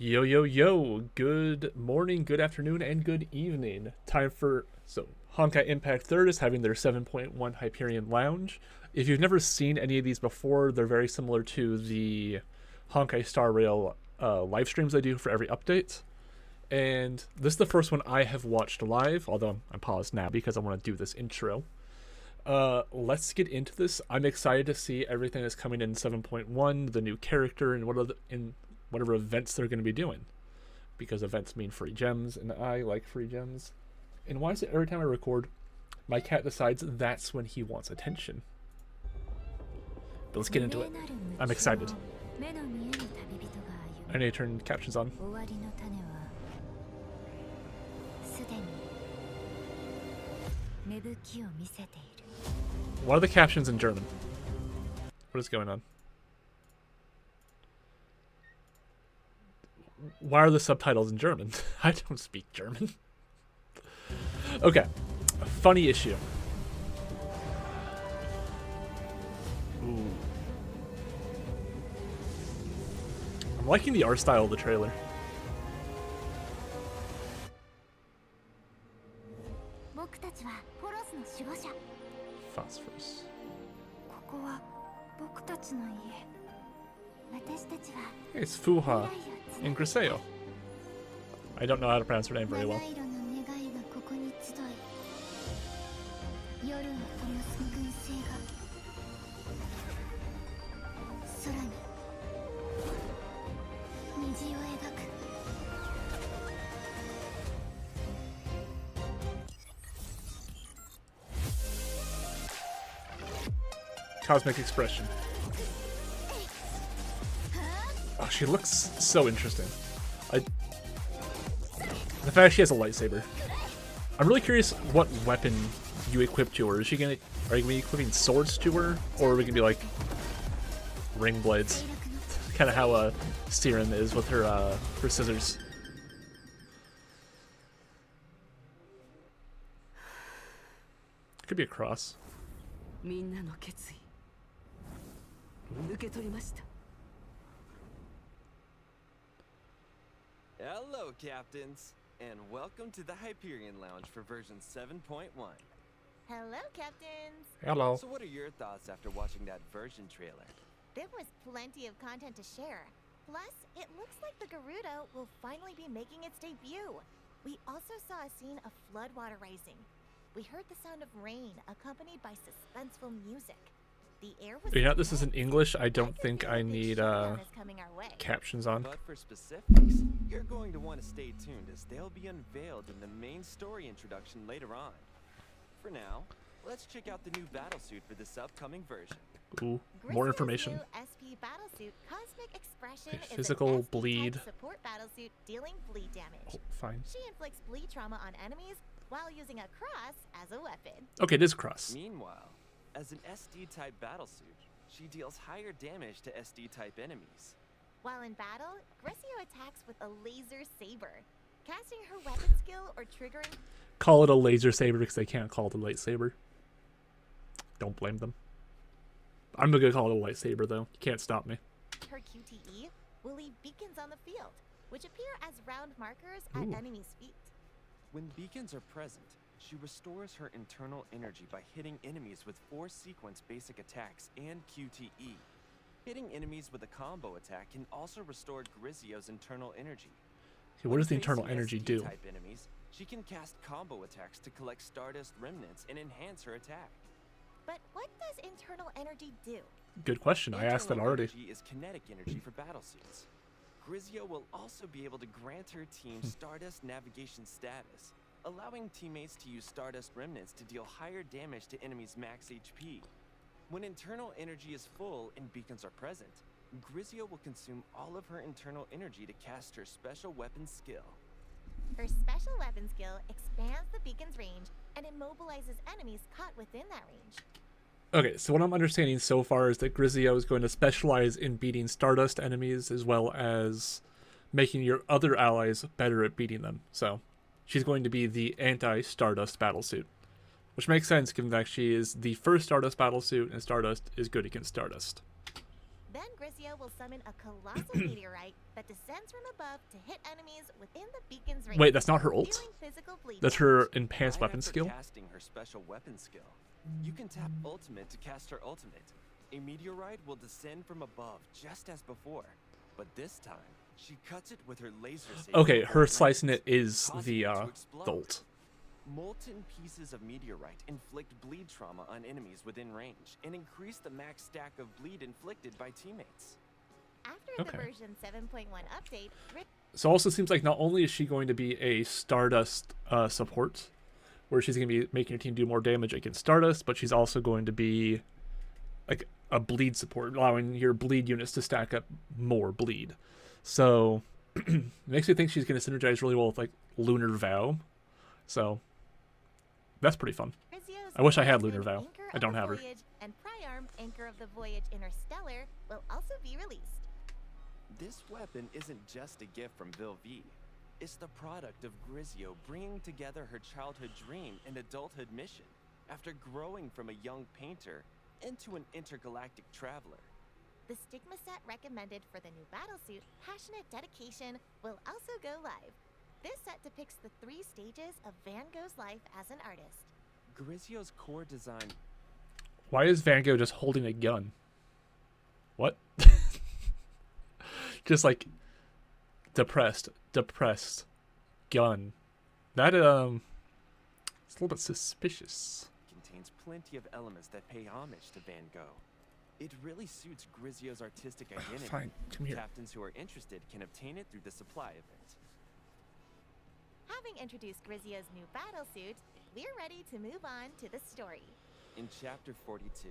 Yo, yo, yo. Good morning, good afternoon, and good evening. Time for. Honkai Impact 3rd is having their 7.1 Hyperion Lounge. If you've never seen any of these before, they're very similar to the Honkai Star Rail live streams I do for every update. And this is the first one I have watched live, although I'm paused now because I want to do this intro. Let's get into this. I'm excited to see everything that's coming in 7.1, the new character, and whatever events they're going to be doing. Because events mean free gems, and I like free gems. And why is it every time I record, my cat decides that's when he wants attention? But let's get into it. I'm excited. I need to turn captions on. Why are the captions in German? What is going on? Why are the subtitles in German? I don't speak German. Okay. A funny issue. Ooh. I'm liking the art style of the trailer. Phosphorus. It's Fuha in Griseo. I don't know how to pronounce her name very well. Cosmic expression. Oh, she looks so interesting. The fact she has a lightsaber. I'm really curious what weapon you equip to her. Are you gonna be equipping swords to her, or are we gonna be like ring blades? Kind of how Siren is with her scissors. Could be a cross. Hello, Captains, and welcome to the Hyperion Lounge for version 7.1. Hello, Captains! Hello. So what are your thoughts after watching that version trailer? There was plenty of content to share. Plus, it looks like the Gerudo will finally be making its debut. We also saw a scene of floodwater rising. We heard the sound of rain accompanied by suspenseful music. The air was This is in English. I don't think I need captions on. But for specifics, you're going to want to stay tuned as they'll be unveiled in the main story introduction later on. For now, let's check out the new battlesuit for this upcoming version. Ooh, more information. New SP battlesuit Cosmic Expression A physical is an SP bleed. support battlesuit dealing bleed damage. Oh, fine. She inflicts bleed trauma on enemies while using a cross as a weapon. Okay, it is cross. Meanwhile, as an SD-type battlesuit, she deals higher damage to SD-type enemies. While in battle, Grisio attacks with a laser saber. Casting her weapon skill or triggering... Call it a laser saber because they can't call it a lightsaber. Don't blame them. I'm gonna call it a lightsaber though. You can't stop me. Her QTE will leave beacons on the field, which appear as round markers at enemies' feet. When beacons are present, she restores her internal energy by hitting enemies with 4 sequence basic attacks and QTE. Hitting enemies with a combo attack can also restore Grisio's internal energy. Okay, what does the internal energy do? Type enemies, she can cast combo attacks to collect Stardust remnants and enhance her attack. But what does internal energy do? Good question. I asked that already. Internal energy is kinetic energy for battlesuits. Grisio will also be able to grant her team Stardust navigation status, allowing teammates to use Stardust remnants to deal higher damage to enemies' max HP. When internal energy is full and beacons are present, Grisio will consume all of her internal energy to cast her special weapon skill. Her special weapon skill expands the beacon's range and immobilizes enemies caught within that range. Okay, so what I'm understanding so far is that Grisio is going to specialize in beating Stardust enemies as well as making your other allies better at beating them. So she's going to be the anti-Stardust battlesuit, which makes sense given that she is the first Stardust battlesuit and Stardust is good against Stardust. Then Grisio will summon a colossal meteorite that descends from above to hit enemies within the beacon's range. Wait, that's not her ult? Dealing physical bleed That's damage. her enhanced Right weapon after skill? casting her special weapon skill, you can tap ultimate to cast her ultimate. A meteorite will descend from above just as before, but this time she cuts it with her laser saber. Okay, her point slicing lance, it is causing the it to the explode. ult. Molten pieces of meteorite inflict bleed trauma on enemies within range and increase the max stack of bleed inflicted by teammates. After Okay. the version 7.1 update, So also seems like not only is she going to be a Stardust support, where she's going to be making your team do more damage against Stardust, but she's also going to be like a bleed support, allowing your bleed units to stack up more bleed. So it makes me think she's going to synergize really well with like Lunar Vow. So that's pretty fun. Grizio's I wish I had Guardian Lunar Vow. Anchor I of don't the have her. Voyage and Priarm Anchor of the Voyage Interstellar will also be released. This weapon isn't just a gift from Vilvi. It's the product of Grizio bringing together her childhood dream and adulthood mission after growing from a young painter into an intergalactic traveler. The stigma set recommended for the new battlesuit, Passionate Dedication, will also go live. This set depicts the 3 stages of Van Gogh's life as an artist. Grizio's core design Why is Van Gogh just holding a gun? What? Just like depressed, gun. That it's a little bit suspicious. contains plenty of elements that pay homage to Van Gogh. It really suits Grizio's artistic identity. Fine, come here. Captains who are interested can obtain it through the supply event. Having introduced Grizio's new battlesuit, we're ready to move on to the story. In Chapter 42,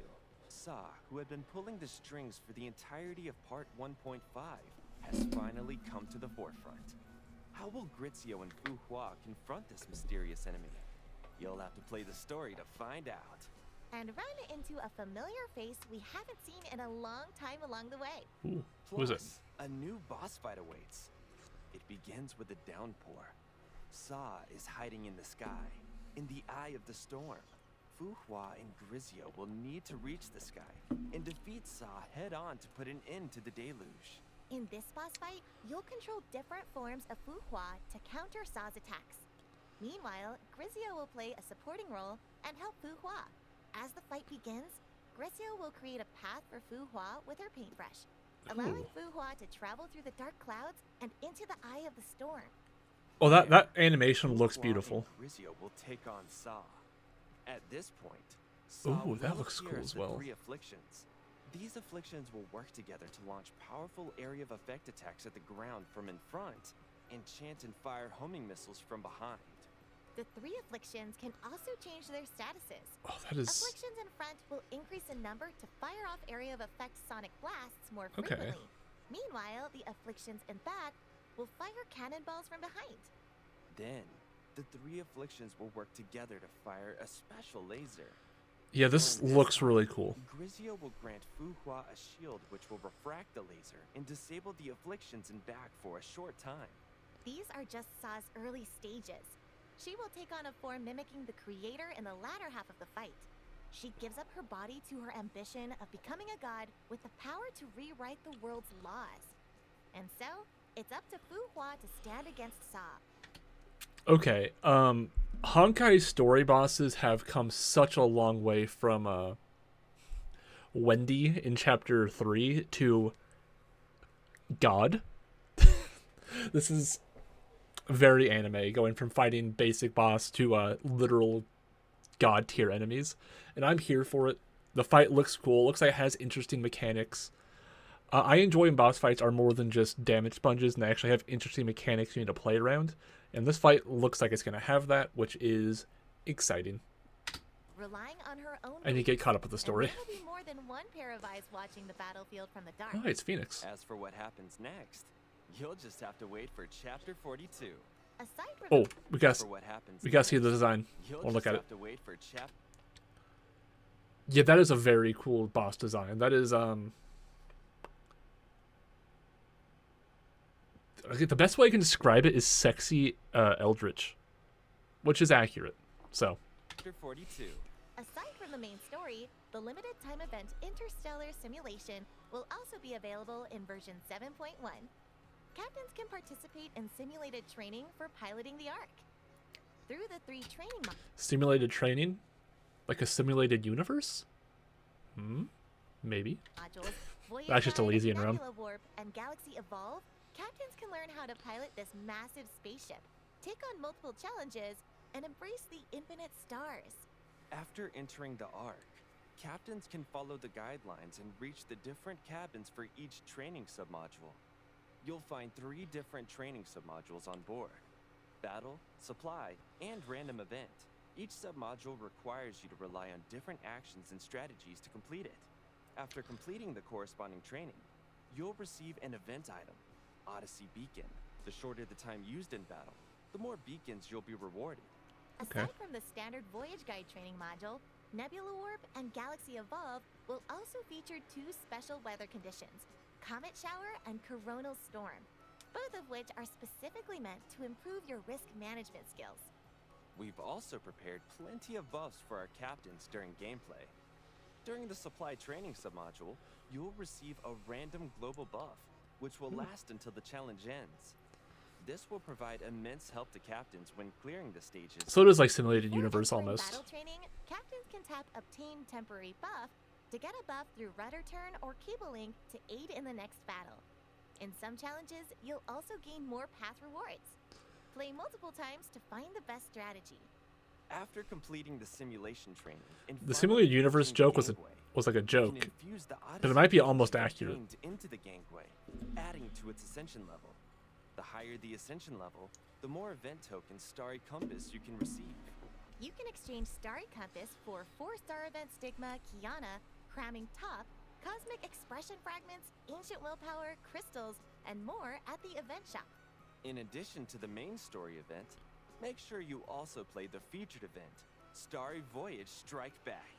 Sa, who had been pulling the strings for the entirety of Part 1.5, has finally come to the forefront. How will Grizio and Fu Hua confront this mysterious enemy? You'll have to play the story to find out. And run into a familiar face we haven't seen in a long time along the way. Ooh, who is it? Plus, a new boss fight awaits. It begins with a downpour. Sa is hiding in the sky, in the eye of the storm. Fu Hua and Grizio will need to reach the sky and defeat Sa head-on to put an end to the deluge. In this boss fight, you'll control different forms of Fu Hua to counter Sa's attacks. Meanwhile, Grizio will play a supporting role and help Fu Hua. As the fight begins, Grizio will create a path for Fu Hua with her paintbrush, allowing Ooh. Fu Hua to travel through the dark clouds and into the eye of the storm. Oh, that animation Fu looks Hua beautiful. and Grizio will take on Sa. At this point, Sa Ooh, that will looks appear cool as as the well. 3 afflictions. These afflictions will work together to launch powerful area of effect attacks at the ground from in front, and chant and fire homing missiles from behind. The 3 afflictions can also change their statuses. Oh, that is Afflictions in front will increase in number to fire off area of effect sonic blasts more Okay. frequently. Meanwhile, the afflictions in back will fire cannonballs from behind. Then, the 3 afflictions will work together to fire a special laser. yeah. This During looks time, really cool. Grizio will grant Fu Hua a shield which will refract the laser and disable the afflictions in back for a short time. These are just Sa's early stages. She will take on a form mimicking the creator in the latter half of the fight. She gives up her body to her ambition of becoming a god with the power to rewrite the world's laws. And so, it's up to Fu Hua to stand against Sa. Okay. Honkai's story bosses have come such a long way from Wendy in chapter 3 to God. This is very anime, going from fighting basic boss to literal god tier enemies, and I'm here for it. The fight looks cool. Looks like it has interesting mechanics. I enjoy when boss fights are more than just damage sponges and they actually have interesting mechanics you need to play around. And this fight looks like it's going to have that, which is exciting. Relying on her own And you get caught up with the story. And there will be more than one pair of eyes watching the battlefield from the dark. Oh, hey, it's Phoenix. As for what happens next, you'll just have to wait for Chapter 42. Aside from Oh, we got For what happens to see the next, design. you'll We'll look just at have it. to wait for chapter. Yeah, that is a very cool boss design. That is okay, the best way I can describe it is sexy Eldritch, which is accurate. So Chapter 42. Aside from from the main story, the limited time event Interstellar Simulation will also be available in version 7.1. Captains can participate in simulated training for piloting the Ark. Through the 3 training Simulated training? Like a simulated universe? Maybe. modules, Voyage That's just a Guide, lazy and Nebula Warp, and Galaxy Evolve, captains can learn how to pilot this massive spaceship, take on multiple challenges, and embrace the infinite stars. After entering the Ark, captains can follow the guidelines and reach the different cabins for each training submodule. You'll find 3 different training submodules on board: Battle, Supply, and Random Event. Each submodule requires you to rely on different actions and strategies to complete it. After completing the corresponding training, you'll receive an event item, Odyssey Beacon. The shorter the time used in battle, the more beacons you'll be rewarded. Aside from the standard Voyage Guide training module, Nebula Warp and Galaxy Evolve will also feature 2 special weather conditions, Comet Shower and Coronal Storm, both of which are specifically meant to improve your risk management skills. We've also prepared plenty of buffs for our captains during gameplay. During the Supply Training submodule, you'll receive a random global buff, which will last until the challenge ends. This will provide immense help to captains when clearing the stages. So it is like simulated Before universe entering almost. Battle training, captains can tap Obtain Temporary Buff to get a buff through rudder turn or cable link to aid in the next battle. In some challenges, you'll also gain more path rewards. Play multiple times to find the best strategy. After completing the simulation training, The simulated universe joke was like a joke, but it might be almost accurate. Into the gangway, adding to its ascension level. The higher the ascension level, the more event tokens Starry Compass you can receive. You can exchange Starry Compass for 4-star event Stigma, Kiana, Cramming Top, Cosmic Expression Fragments, Ancient Willpower, Crystals, and more at the event shop. In addition to the main story event, make sure you also play the featured event, Starry Voyage Strike Back.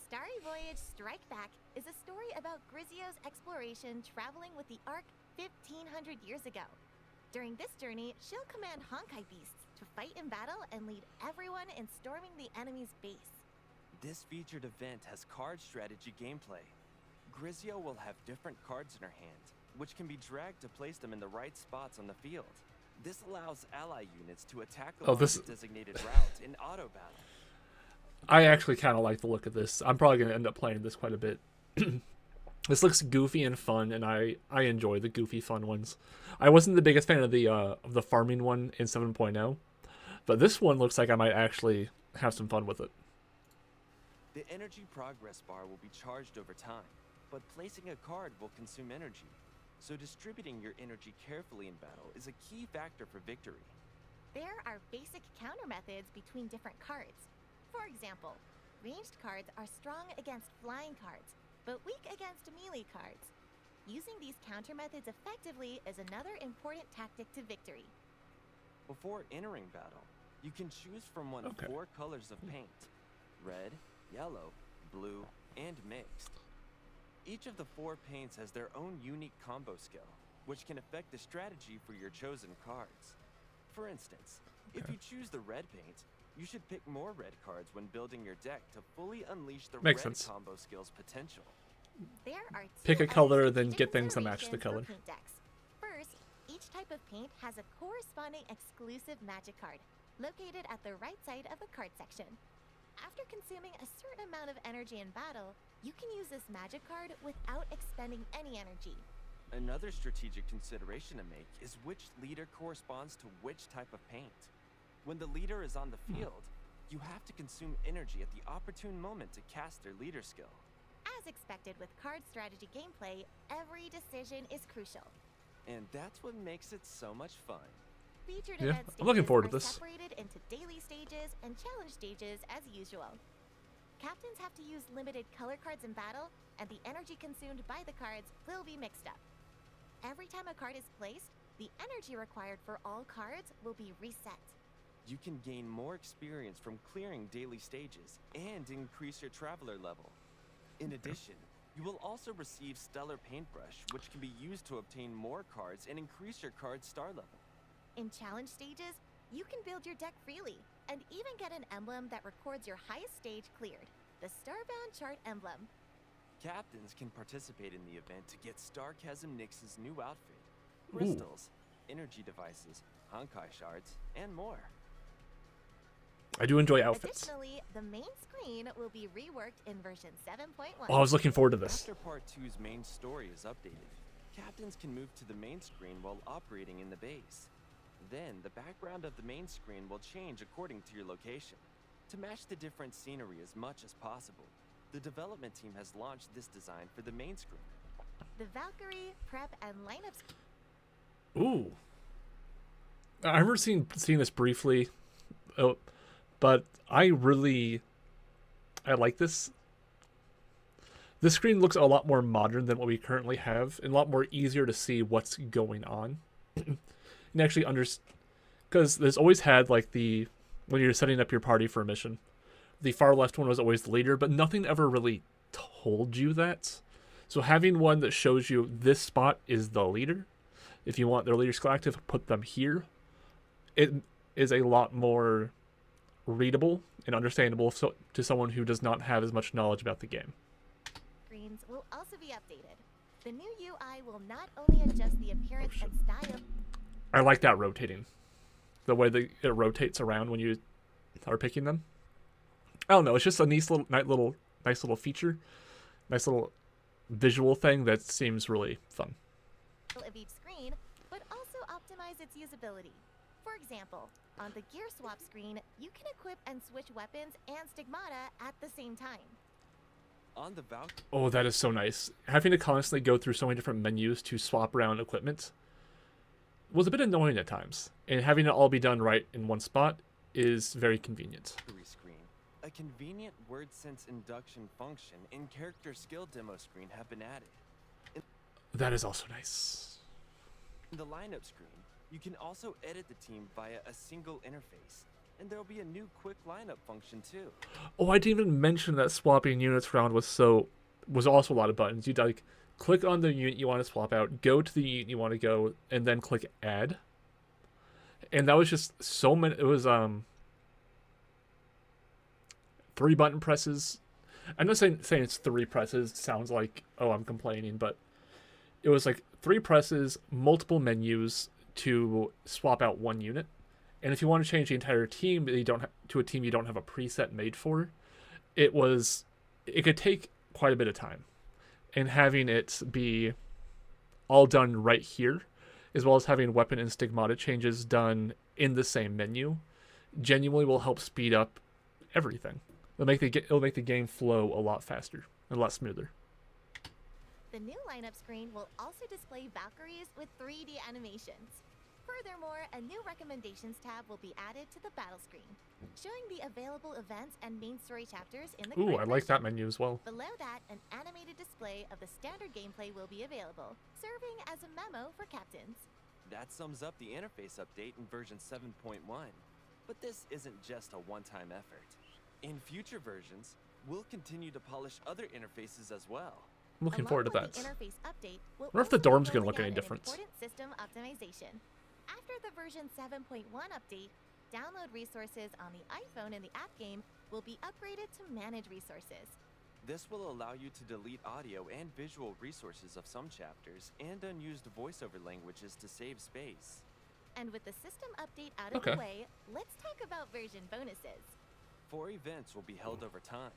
Starry Voyage Strike Back is a story about Grizio's exploration traveling with the Ark 1,500 years ago. During this journey, she'll command Honkai beasts to fight in battle and lead everyone in storming the enemy's base. This featured event has card strategy gameplay. Grizio will have different cards in her hand, which can be dragged to place them in the right spots on the field. This allows ally units to attack along the designated route in auto battle. I actually kind of like the look of this. I'm probably going to end up playing this quite a bit. This looks goofy and fun, and I enjoy the goofy, fun ones. I wasn't the biggest fan of the farming one in 7.0, but this one looks like I might actually have some fun with it. The energy progress bar will be charged over time, but placing a card will consume energy. So distributing your energy carefully in battle is a key factor for victory. There are basic counter methods between different cards. For example, ranged cards are strong against flying cards, but weak against melee cards. Using these counter methods effectively is another important tactic to victory. Before entering battle, you can choose from one of 4 colors of paint: red, yellow, blue, and mixed. Each of the 4 paints has their own unique combo skill, which can affect the strategy for your chosen cards. For instance, if you choose the red paint, you should pick more red cards when building your deck to fully unleash the red combo skill's potential. There are Pick a color, then get things to match the color. Paint decks. First, each type of paint has a corresponding exclusive magic card, located at the right side of the card section. After consuming a certain amount of energy in battle, you can use this magic card without expending any energy. Another strategic consideration to make is which leader corresponds to which type of paint. When the leader is on the field, you have to consume energy at the opportune moment to cast their leader skill. As expected with card strategy gameplay, every decision is crucial. And that's what makes it so much fun. Featured Yeah, event I'm looking stages forward to are this. separated into daily stages and challenge stages as usual. Captains have to use limited color cards in battle, and the energy consumed by the cards will be mixed up. Every time a card is placed, the energy required for all cards will be reset. You can gain more experience from clearing daily stages and increase your traveler level. In addition, you will also receive Stellar Paintbrush, which can be used to obtain more cards and increase your card's star level. In challenge stages, you can build your deck freely and even get an emblem that records your highest stage cleared. the Starbound chart emblem. Captains can participate in the event to get Starchasm Nyx's new outfit, Ooh. crystals, energy devices, Honkai shards, and more. I do enjoy outfits. Additionally, the main screen will be reworked in version 7.1. Oh, I was looking forward to this. After Part 2's main story is updated, captains can move to the main screen while operating in the base. Then, the background of the main screen will change according to your location. To match the different scenery as much as possible, the development team has launched this design for the main screen. The Valkyrie, prep, and lineups. Ooh. I remember seeing this briefly, but I like this. This screen looks a lot more modern than what we currently have, and a lot more easier to see what's going on. And actually because there's always had like when you're setting up your party for a mission, the far left one was always the leader, but nothing ever really told you that. So having one that shows you this spot is the leader, if you want their leader skill active, put them here. It is a lot more readable and understandable to someone who does not have as much knowledge about the game. Screens will also be updated. The new UI will not only adjust the appearance and style. I like that rotating. The way that it rotates around when you are picking them. I don't know, it's just a nice little feature. Nice little visual thing that seems really fun. Of each screen, but also optimize its usability. For example, on the gear swap screen, you can equip and switch weapons and stigmata at the same time. On the Oh, that is so nice. Having to constantly go through so many different menus to swap around equipment was a bit annoying at times, and having it all be done right in one spot is very convenient. Screen, a convenient word sense induction function and character skill demo screen have been added. That is also nice. In the lineup screen, you can also edit the team via a single interface, and there will be a new quick lineup function too. Oh, I didn't even mention that swapping units around was also a lot of buttons. You'd like click on the unit you want to swap out, go to the unit you want to go, and then click add. And that was just so many. It was 3 button presses. I'm not saying it's 3 presses. It sounds like, oh, I'm complaining, but it was like 3 presses, multiple menus to swap out one unit. And if you want to change the entire team to a team you don't have a preset made for, it could take quite a bit of time. And having it be all done right here, as well as having weapon and stigmata changes done in the same menu, genuinely will help speed up everything. It'll make the game flow a lot faster and a lot smoother. The new lineup screen will also display Valkyries with 3D animations. Furthermore, a new recommendations tab will be added to the battle screen, showing the available events and main story chapters in the Ooh, correct I like that version. menu as well. Below that, an animated display of the standard gameplay will be available, serving as a memo for captains. That sums up the interface update in version 7.1. But this isn't just a one-time effort. In future versions, we'll continue to polish other interfaces as well. I'm looking forward to Along that. with the interface update, we'll I wonder if the also be dorm's gonna rolling look any out an different. important system optimization. After the version 7.1 update, download resources on the iPhone in the app game will be upgraded to manage resources. This will allow you to delete audio and visual resources of some chapters and unused voiceover languages to save space. And with the system update out of Okay. the way, let's talk about version bonuses. 4 events will be held over time.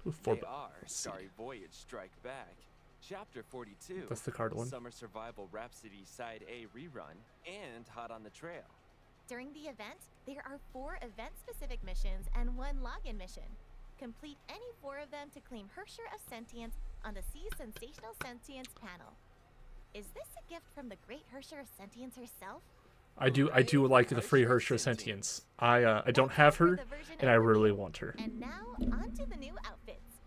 Ooh, They are Starry Voyage Strike Back, Chapter 42, That's the card one. Summer Survival Rhapsody Side A Rerun, and Hot on the Trail. During the event, there are 4 event-specific missions and 1 login mission. Complete any 4 of them to claim Herrscher of Sentience on the See Sensational Sentience panel. Is this a gift from the great Herrscher of Sentience herself? I do like the free herrscher sentience. I don't have her, and I really want her. And now, on to the new outfits.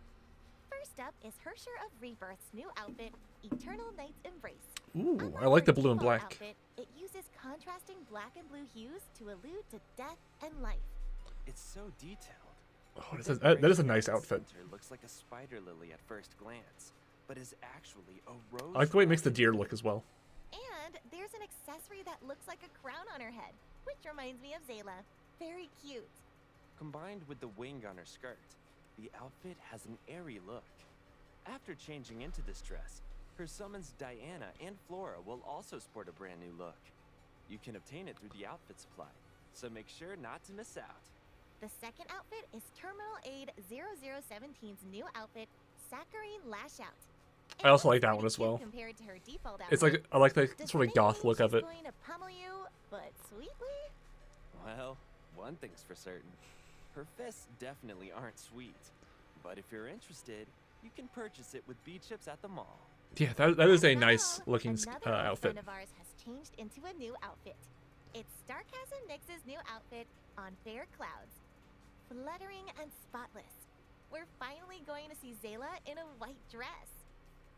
First up is Herrscher of Rebirth's new outfit, Eternal Night's Embrace. Ooh, Unlike I like the her blue and default black. Outfit, it uses contrasting black and blue hues to allude to death and life. It's so detailed. Oh, The that is a decoration nice at the outfit. center looks like a spider lily at first glance, but is actually a rose. I like the way it makes the flower. deer look as well. And there's an accessory that looks like a crown on her head, which reminds me of Zayla. Very cute. Combined with the wing on her skirt, the outfit has an airy look. After changing into this dress, her summons Diana and Flora will also sport a brand new look. You can obtain it through the outfit supply, so make sure not to miss out. The second outfit is Terminal Aid 0017's new outfit, Saccharine Lashout. I also like looks that one pretty as well. cute compared to her default It's outfit. like, I like the Does sort that of goth mean look of she's it. going to pummel you, but sweetly? Well, one thing's for certain. Her fists definitely aren't sweet. But if you're interested, you can purchase it with B-chips at the mall. Yeah, that is a That's not nice all. looking Another old outfit. friend of ours has changed into a new outfit. It's Starcasm Nyx's new outfit on Fair Clouds. Fluttering and spotless. We're finally going to see Zayla in a white dress.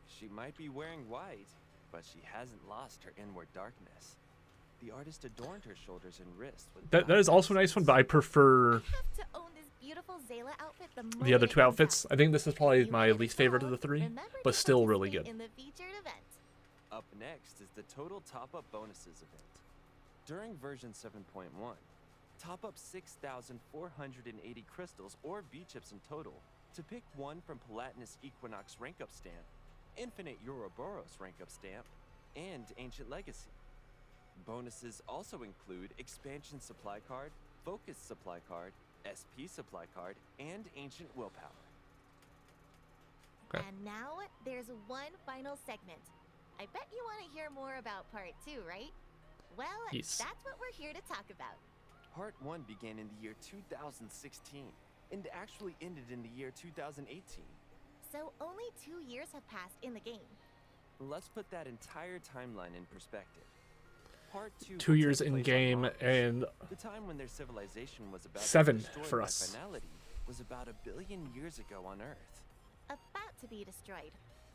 She might be wearing white, but she hasn't lost her inward darkness. The artist adorned her shoulders and wrists with That is also a nice one, but I prefer I have to own this beautiful Zayla outfit the moment the other it two comes outfits. out. I think this is probably If you my want it least favorite of sold, the three, remember but to still really participate good. in the featured event. Up next is the Total Top-Up Bonuses event. During version 7.1, top up 6,480 crystals or B-chips in total to pick one from Palatinus Equinox rank-up stamp, Infinite Ouroboros rank-up stamp, and Ancient Legacy. Bonuses also include Expansion Supply Card, Focus Supply Card, SP Supply Card, and Ancient Willpower. Okay. And now there's one final segment. I bet you want to hear more about part 2, right? Well, Yes. that's what we're here to talk about. Part 1 began in the year 2016 and actually ended in the year 2018. So only 2 years have passed in the game. Let's put that entire timeline in perspective. Part 2 2 will years take in place on game Mars. and The time when their civilization was about 7 to be destroyed for by us. finality was about 1 billion years ago on Earth. About to be destroyed.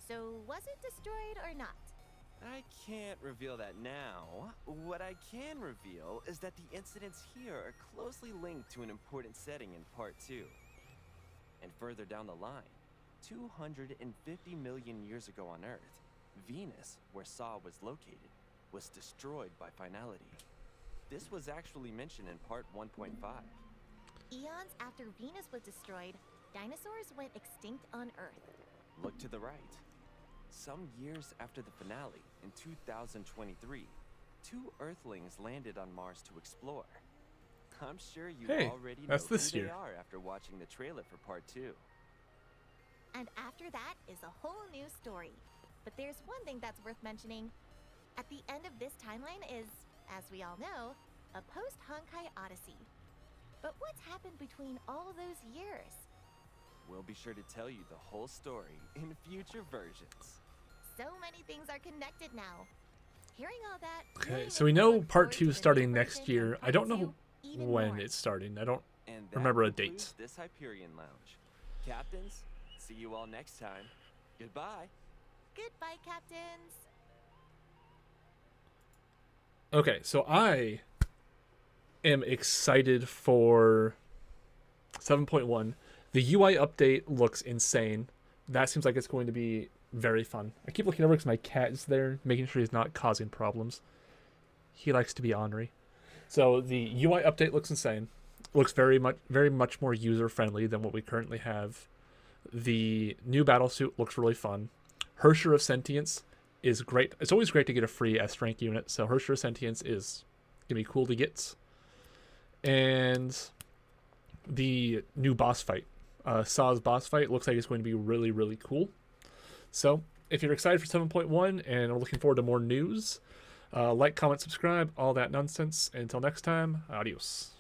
So was it destroyed or not? I can't reveal that now. What I can reveal is that the incidents here are closely linked to an important setting in Part 2. And further down the line, 250 million years ago on Earth, Venus, where Sa was located, was destroyed by finality. This was actually mentioned in Part 1.5. Eons after Venus was destroyed, dinosaurs went extinct on Earth. Look to the right. Some years after the finale, in 2023, 2 Earthlings landed on Mars to explore. I'm sure you Hey, already know that's who this they year. are after watching the trailer for Part 2. And after that is a whole new story. But there's one thing that's worth mentioning. At the end of this timeline is, as we all know, a post-Honkai Odyssey. But what's happened between all those years? We'll be sure to tell you the whole story in future versions. So many things are connected now. Hearing all that. Okay, really so we makes me know look part forward 2 to the new starting next version year. and I don't part know 2 even when more. it's starting. I don't And that remember a concludes date. this Hyperion Lounge. Captains, see you all next time. Goodbye. Goodbye, captains. Okay, so I am excited for 7.1. The UI update looks insane. That seems like it's going to be very fun. I keep looking over because my cat is there, making sure he's not causing problems. He likes to be ornery. So the UI update looks insane. Looks very much more user friendly than what we currently have. The new battlesuit looks really fun. Herrscher of Sentience is great. It's always great to get a free S rank unit, so Herrscher of Sentience is gonna be cool to get. And the new boss fight, Saw's boss fight, looks like it's going to be really, really cool. So if you're excited for 7.1 and are looking forward to more news, like, comment, subscribe, all that nonsense. And until next time, adios.